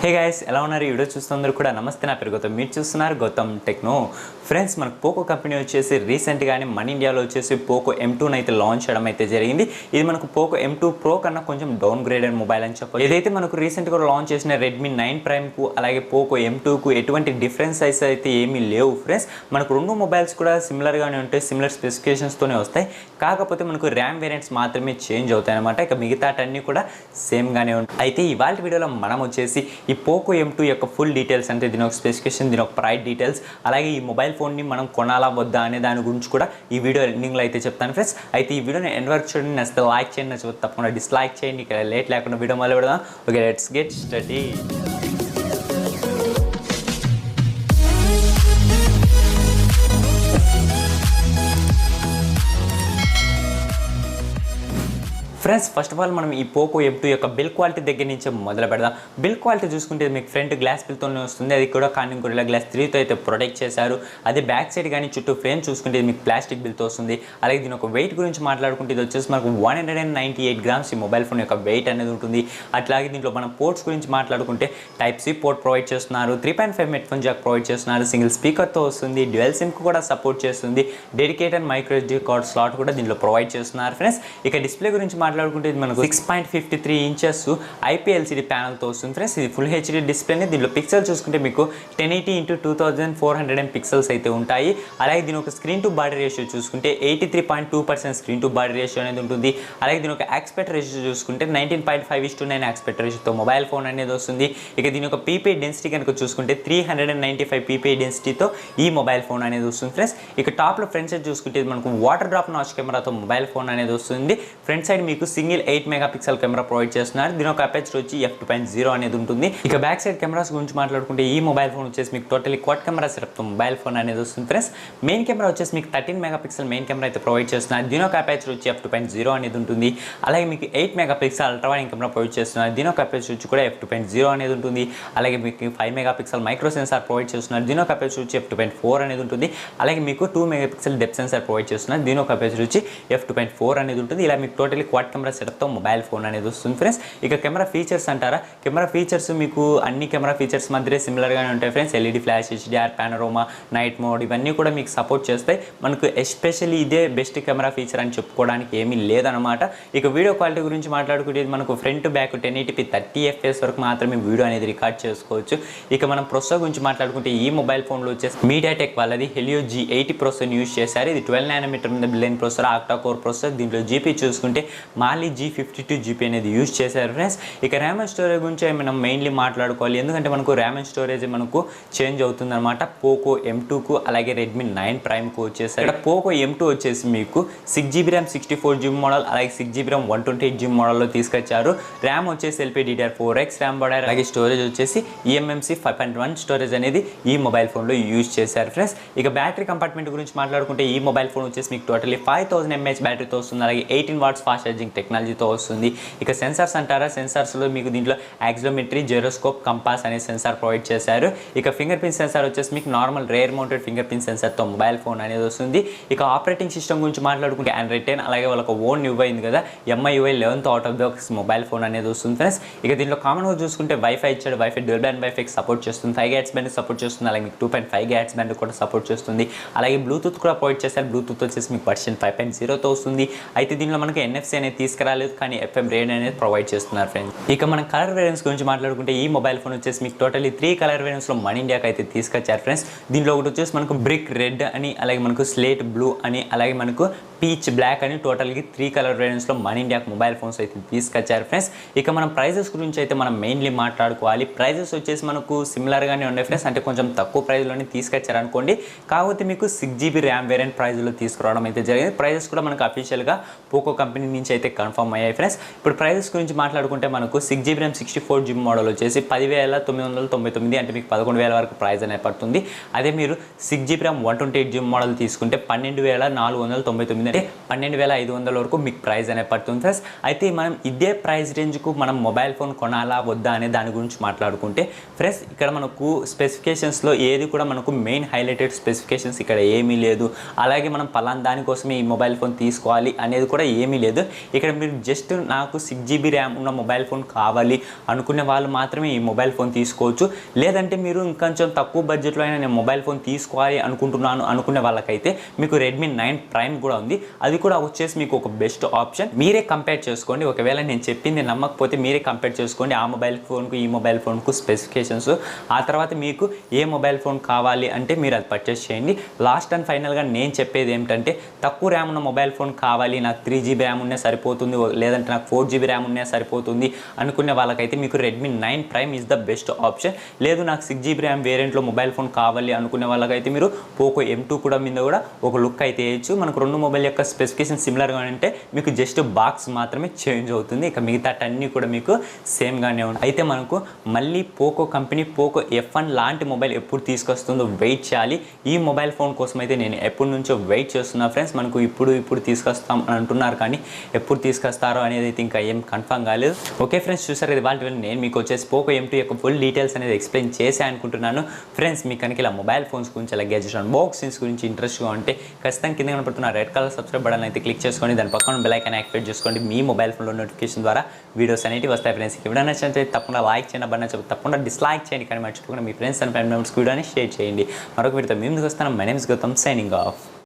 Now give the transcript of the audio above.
Hey guys, ఎలా ఉన్నారు? ఈ వీడియో చూస్తున్నారు కూడా నమస్తే, నా పేరు గౌతమ్, మీరు చూస్తున్నారు గౌతమ్ టెక్నో. ఫ్రెండ్స్, మనకు పోకో కంపెనీ వచ్చేసి రీసెంట్గానే మన ఇండియాలో వచ్చేసి పోకో M2 అయితే లాంచ్ చేయడం అయితే జరిగింది. ఇది మనకు పోకో M2 Pro కన్నా కొంచెం డౌన్ గ్రేడెడ్ మొబైల్ అని చెప్పాలి. ఏదైతే మనకు రీసెంట్గా లాంచ్ చేసిన రెడ్మీ 9 ప్రైమ్కు అలాగే పోకో M2కు ఎటువంటి డిఫరెన్స్ అయితే ఏమీ లేవు ఫ్రెండ్స్. మనకు రెండు మొబైల్స్ కూడా సిమిలర్గానే ఉంటాయి, సిమిలర్ స్పెసిఫికేషన్స్తోనే వస్తాయి. కాకపోతే మనకు ర్యామ్ వేరియంట్స్ మాత్రమే చేంజ్ అవుతాయి అనమాట. ఇక మిగతాటన్నీ కూడా సేమ్గానే ఉంటాయి. అయితే ఇవాళ వీడియోలో మనం వచ్చేసి ఈ పోకో M2 యొక్క ఫుల్ డీటెయిల్స్, అంటే దీని ఒక స్పెసిఫికేషన్, దీని ఒక ప్రైస్ డీటెయిల్స్, అలాగే ఈ మొబైల్ ఫోన్ని మనం కొనాలా వద్దా అనే దాని గురించి కూడా ఈ వీడియో ఎండింగ్లో అయితే చెప్తాను ఫ్రెండ్స్. అయితే ఈ వీడియోని ఎండ్ వరకు చూడండి, నచ్చితే లైక్ చేయండి, నచ్చితే తప్పకుండా డిస్లైక్ చేయండి. ఇక్కడ లేట్ లేకుండా వీడియో మొదలు పెడదాం. Okay, let's get started. Friends, first of all మనం ఈ పోకో M2 యొక్క బిల్ క్వాలిటీ దగ్గర నుంచి మొదలు పెడదాం. బిల్ క్వాలిటీ చూసుకుంటే మీకు ఫ్రంట్ గ్లాస్ బిల్తోనే వస్తుంది. అది కూడా కార్నింగ్ గొరిల్లా గ్లాస్ 3తో అయితే ప్రొటెక్ట్ చేశారు. అదే బ్యాక్ సైడ్ కానీ చుట్టూ ఫ్రేమ్ చూసుకుంటే మీకు ప్లాస్టిక్ బిల్తో వస్తుంది. అలాగే దీని ఒక వెయిట్ గురించి మాట్లాడుకుంటే ఇది వచ్చేసి మనకు 198 గ్రామ్స్ ఈ మొబైల్ ఫోన్ యొక్క వెయిట్ అనేది ఉంటుంది. అట్లాగే దీంట్లో మనం పోర్ట్స్ గురించి మాట్లాడుకుంటే టైప్ సి పోర్ట్ ప్రొవైడ్ చేస్తున్నారు, 3.5 హెడ్ఫోన్ జాక్ ప్రొవైడ్ చేస్తున్నారు, సింగిల్ స్పీకర్తో వస్తుంది, డ్యూయల్ సిమ్కి కూడా సపోర్ట్ చేస్తుంది, dedicated micro SD card slot కూడా దీంట్లో ప్రొవైడ్ చేస్తున్నారు ఫ్రెండ్స్. ఇక డిస్ప్లే గురించి మాట్లాడుకుంటే ఇది మనకు 6.53 ఇంచెస్ IPLCD ప్యానల్తో వస్తుంది ఫ్రెండ్స్. ఇది ఫుల్ HD డిస్ప్లేనే. దీంట్లో పిక్సెల్ చూసుకుంటే మీకు 1080x2400 పిక్సెల్స్ అయితే ఉంటాయి. అలాగే దీని ఒక స్క్రీన్ టు బాడీ రేషియో చూసుకుంటే 83.2% స్క్రీన్ టు బాడీ రేషియో అనేది ఉంటుంది. అలాగే దీని ఒక ఆస్పెక్ట్ రేషియో చూసుకుంటే 19.5:9 ఆస్పెక్ట్ రేషియోతో మొబైల్ ఫోన్ అనేది వస్తుంది. ఇక దీని యొక్క PPI డెన్సిటీ కనుక చూసుకుంటే 395 PPI డెన్సిటీతో ఈ మొబైల్ ఫోన్ అనేది వస్తుంది ఫ్రెండ్స్. ఇక టాప్లో ఫ్రంట్ సైడ్ చూసుకుంటే మనకు వాటర్ డ్రాప్ నాచ్ కెమెరాతో మొబైల్ ఫోన్ అనేది వస్తుంది. ఫ్రంట్ సైడ్ మీకు సింగిల్ 8 మెగాపిక్సెల్ కెమెరా ప్రొవైడ్ చేస్తున్నారు. దీని ఒక అపర్చర్ వచ్చి f2.0 అనేది ఉంటుంది. ఇక బ్యాక్ సైడ్ కెమెరాస్ గురించి మాట్లాడుకుంటే ఈ మొబైల్ ఫోన్ వచ్చేసి మీకు టోటలీ క్వాడ్ కెమెరా సెటప్తో మొబైల్ ఫోన్ అనేది వస్తుంది ఫ్రెండ్స్. మెయిన్ కెమెరా వచ్చేసి మీకు 13 మెగాపిక్సెల్ మెయిన్ కెమెరా అయితే ప్రొవైడ్ చేస్తున్నారు. దీని ఒక అపర్చర్ వచ్చి f2.0 అనేది ఉంటుంది. అలాగే మీకు 8 megapixel ultra wide camera provide చేస్తున్నారు. దీని ఒక అపర్చర్ వచ్చి కూడా f2.0 అనేది ఉంటుంది. అలాగే మీకు 5 మెగాపిక్సెల్ మైక్రో సెన్సార్ ప్రొవైడ్ చేస్తున్నారు. దీని ఒక అపర్చర్ వచ్చి f2.4 అనేది ఉంటుంది. అలాగే మీకు 2 మెగాపిక్సెల్ డెప్త్ సెన్సార్ ప్రొవైడ్ చేస్తున్నారు. దీని ఒక అపర్చర్ వచ్చి f2.4 అనేది ఉంటుంది. ఇలా మీకు టోటలీ క్వాడ్ కెమెరా సెటప్తో మొబైల్ ఫోన్ అనేది వస్తుంది ఫ్రెండ్స్. ఇక కెమెరా ఫీచర్స్ అంటారా, కెమెరా ఫీచర్స్ మీకు అన్ని కెమెరా ఫీచర్స్ మధ్య సిమిలర్గానే ఉంటాయి friends. LED flash, HDR, panorama, night mode ఇవన్నీ కూడా మీకు సపోర్ట్ చేస్తాయి. మనకు ఎస్పెషల్లీ ఇదే బెస్ట్ కెమెరా ఫీచర్ అని చెప్పుకోవడానికి ఏమీ లేదనమాట. ఇక వీడియో క్వాలిటీ గురించి మాట్లాడుకుంటే మనకు ఫ్రంట్ బ్యాక్ 1080p 30 FPS వరకు మాత్రమే వీడియో అనేది రికార్డ్ చేసుకోవచ్చు. ఇక మనం ప్రొసెసర్ గురించి మాట్లాడుకుంటే ఈ మొబైల్ ఫోన్లో వచ్చేసి Mediatek వాళ్ళది Helio G80 ప్రొసెసర్ యూజ్ చేశారు. ఇది 12 nm మీద బిలియన్ ప్రొసెసర్, Octa-Core ప్రొసెసర్. దీంట్లో GP చూసుకుంటే మాలి G52 GP అనేది యూజ్ చేశారు ఫ్రెండ్స్. ఇక ర్యామ్ అండ్ స్టోరేజ్ గురించి మనం మెయిన్లీ మాట్లాడుకోవాలి, ఎందుకంటే మనకు ర్యామ్ అండ్ స్టోరేజ్ మనకు చేంజ్ అవుతుంది అనమాట. పోకో M2కు అలాగే రెడ్మీ 9 ప్రైమ్కు వచ్చేసి ఇక్కడ పోకో M2 వచ్చేసి మీకు 6GB ర్యామ్ 64GB మోడల్, అలాగే 6GB ర్యామ్ 128GB మోడల్లో తీసుకొచ్చారు. ర్యామ్ వచ్చేసి LPDDR4X ర్యామ్ వాడారు. అలాగే స్టోరేజ్ వచ్చేసి eMMC 5.1 స్టోరేజ్ అనేది ఈ మొబైల్ ఫోన్లో యూజ్ చేశారు ఫ్రెండ్స్. ఇక బ్యాటరీ కంపార్ట్మెంట్ గురించి మాట్లాడుకుంటే ఈ మొబైల్ ఫోన్ వచ్చేసి మీకు టోటలీ 5000 mAh బ్యాటరీతో వస్తుంది. అలాగే 18 watts ఫాస్ట్ ఛార్జింగ్ టెక్నాలజీతో వస్తుంది. ఇక సెన్సార్స్ అంటారా, సెన్సార్స్లో మీకు దీంట్లో యాక్సిలోమెట్రీ, జైరోస్కోప్, కంపాస్ అనే సెన్సార్ ప్రొవైడ్ చేశారు. ఇక ఫింగర్ ప్రింట్ సెన్సార్ వచ్చేసి మీకు normal rear mounted finger print సెన్సార్తో మొబైల్ ఫోన్ అనేది వస్తుంది. ఇక ఆపరేటింగ్ సిస్టమ్ గురించి మాట్లాడుకుంటే Android 10, అలాగే వాళ్ళకి ఓన్ UI ఉంది కదా, MIUI 11th out of the box mobile phone అనేది వస్తుంది ఫ్రెండ్స్. ఇక దీంట్లో కామన్గా చూసుకుంటే వైఫై ఇచ్చాడు. వైఫై డ్యూయల్ బ్యాండ్ వైఫైకి సపోర్ట్ చేస్తుంది, 5 GHz బ్యాండ్ సపోర్ట్ చేస్తుంది. అలాగే మీకు 2.5 GHz బ్యాండ్ కూడా సపోర్ట్ చేస్తుంది. అలాగే బ్లూటూత్ కూడా ప్రొవైడ్ చేశారు. బ్లూటూత్ వచ్చేసి మీకు వర్షన్ 5.0తో వస్తుంది. అయితే దీనిలో మనకి NFC అనేది తీసుకురాలేదు, కానీ FM రేడియో అనేది ప్రొవైడ్ చేస్తున్నారు ఫ్రెండ్స్. ఇక మనం కలర్ వేరియంట్స్ గురించి మాట్లాడుకుంటే ఈ మొబైల్ ఫోన్ వచ్చేసి మీకు టోటలీ 3 కలర్ వేరియంట్స్లో మన ఇండియాకి అయితే తీసుకొచ్చారు ఫ్రెండ్స్. దీంట్లో ఒకటి వచ్చేసి మనకు బ్రిక్ రెడ్ అని, అలాగే మనకు స్లేట్ బ్లూ అని, అలాగే మనకు పీచ్ బ్లాక్ అని టోటల్గా 3 కలర్ వేరియంట్స్లో మన ఇండియాకి మొబైల్ ఫోన్స్ అయితే తీసుకొచ్చారు ఫ్రెండ్స్. ఇక మనం ప్రైజెస్ గురించి అయితే మనం మెయిన్లీ మాట్లాడుకోవాలి. ప్రైజెస్ వచ్చేసి మనకు సిమిలర్గానే ఉన్నాయి ఫ్రెండ్స్, అంటే కొంచెం తక్కువ ప్రైజ్లోనే తీసుకొచ్చారు అనుకోండి. కాకపోతే మీకు 6GB ర్యామ్ వేరియంట్ ప్రైజ్లో తీసుకురావడం అయితే జరిగింది. ప్రైజెస్ కూడా మనకు అఫీషియల్గా పోకో కంపెనీ నుంచి అయితే కన్ఫర్మ్ అయ్యాయి ఫ్రెండ్స్. ఇప్పుడు ప్రైజెస్ గురించి మాట్లాడుకుంటే మనకు 6GB ర్యామ్ 64GB మోడల్ వచ్చేసి 10,999, అంటే మీకు 11,000 వరకు ప్రైజ్ అనేది పడుతుంది. అదే మీరు 6GB ర్యామ్ 128GB మోడల్ తీసుకుంటే 12,499, అంటే 12,500 వరకు మీకు ప్రైజ్ అనేది పడుతుంది ఫ్రెండ్స్. అయితే మనం ఇదే ప్రైస్ రేంజ్కు మనం మొబైల్ ఫోన్ కొనాలా వద్దా అనే దాని గురించి మాట్లాడుకుంటే ఫ్రెండ్స్, ఇక్కడ మనకు స్పెసిఫికేషన్స్లో ఏది కూడా మనకు మెయిన్ హైలైటెడ్ స్పెసిఫికేషన్స్ ఇక్కడ ఏమీ లేదు. అలాగే మనం పలానా దానికోసమే ఈ మొబైల్ ఫోన్ తీసుకోవాలి అనేది కూడా ఏమీ లేదు. ఇక్కడ మీరు జస్ట్ నాకు 6GB ర్యామ్ ఉన్న మొబైల్ ఫోన్ కావాలి అనుకునే వాళ్ళు మాత్రమే ఈ మొబైల్ ఫోన్ తీసుకోవచ్చు. లేదంటే మీరు ఇంకొంచెం తక్కువ బడ్జెట్లో అయినా నేను మొబైల్ ఫోన్ తీసుకోవాలి అనుకుంటున్నాను అనుకునే వాళ్ళకైతే మీకు రెడ్మీ 9 ప్రైమ్ కూడా ఉంది. అది కూడా వచ్చేసి మీకు ఒక బెస్ట్ ఆప్షన్. మీరే కంపేర్ చేసుకోండి. ఒకవేళ నేను చెప్పింది నమ్మకపోతే మీరే కంపేర్ చేసుకోండి ఆ మొబైల్ ఫోన్కు ఈ మొబైల్ ఫోన్కు స్పెసిఫికేషన్స్. ఆ తర్వాత మీకు ఏ మొబైల్ ఫోన్ కావాలి అంటే మీరు అది పర్చేస్ చేయండి. లాస్ట్ అండ్ ఫైనల్గా నేను చెప్పేది ఏమిటంటే తక్కువ ర్యామ్ ఉన్న మొబైల్ ఫోన్ కావాలి, నాకు 3GB ర్యామ్ ఉన్నా సరిపోతుంది, లేదంటే నాకు 4GB ర్యామ్ ఉన్నా సరిపోతుంది అనుకునే వాళ్ళకైతే మీకు Redmi 9 prime is the best option. లేదు నాకు 6GB ర్యామ్ వేరియంట్లో మొబైల్ ఫోన్ కావాలి అనుకునే వాళ్ళకైతే మీరు పోకో M2 కూడా మీద కూడా ఒక లుక్ అయితే వేయచ్చు. మనకు రెండు మొబైల్ యొక్క స్పెసిఫికేషన్ సిమిలర్గా ఉంటే మీకు జస్ట్ బాక్స్ మాత్రమే చేంజ్ అవుతుంది. ఇక మిగతా అన్నీ కూడా మీకు సేమ్గానే ఉంటాయి. అయితే మనకు మళ్ళీ పోకో కంపెనీ పోకో F1 లాంటి మొబైల్ ఎప్పుడు తీసుకొస్తుందో వెయిట్ చేయాలి. ఈ మొబైల్ ఫోన్ కోసం అయితే నేను ఎప్పటి నుంచో వెయిట్ చేస్తున్నా ఫ్రెండ్స్. మనకు ఇప్పుడు తీసుకొస్తాం అని అంటున్నారు, కానీ ఎప్పుడు తీసుకొస్తారో అనేది అయితే ఇంకా ఏం కన్ఫర్మ్ కాలేదు. ఓకే ఫ్రెండ్స్, చూసారు ఇది వాళ్ళ నేను మీకు వచ్చేసి పోకో M2 యొక్క ఫుల్ డీటెయిల్స్ అనేది ఎక్స్ప్లెయిన్ చేసే అనుకుంటున్నాను. ఫ్రెండ్స్ మీకు కనుక ఇలా మొబైల్ ఫోన్స్ గురించి అలా గ్యాజెట్స్ అన్బాక్సింగ్స్ గురించి ఇంట్రెస్ట్గా ఉంటే ఖచ్చితంగా కింద కనపడుతున్న రెడ్ కలర్ సబ్స్క్రైబ్ బటన్ అయితే క్లిక్ చేసుకోండి. దాని పక్కన బెల్ ఐకాన్ యాక్టివేట్ చేసుకోండి. మీ మొబైల్ ఫోన్లో నోటిఫికేషన్ ద్వారా వీడియోస్ అనేవి వస్తాయి. ఫ్రెండ్స్ ఎవరైనా నచ్చితే తప్పకుండా లైక్ చేయండి, బటన్ నచ్చితే తప్పకుండా డిస్లైక్ చేయండి, కానీ మర్చిపోకుండా మీ ఫ్రెండ్స్ అండ్ ఫ్యామిలీ మెంబర్స్ వీడియోని షేర్ చేయండి. మరొక వీడియోతో మేము వస్తాను. My name is Gautam, signing of.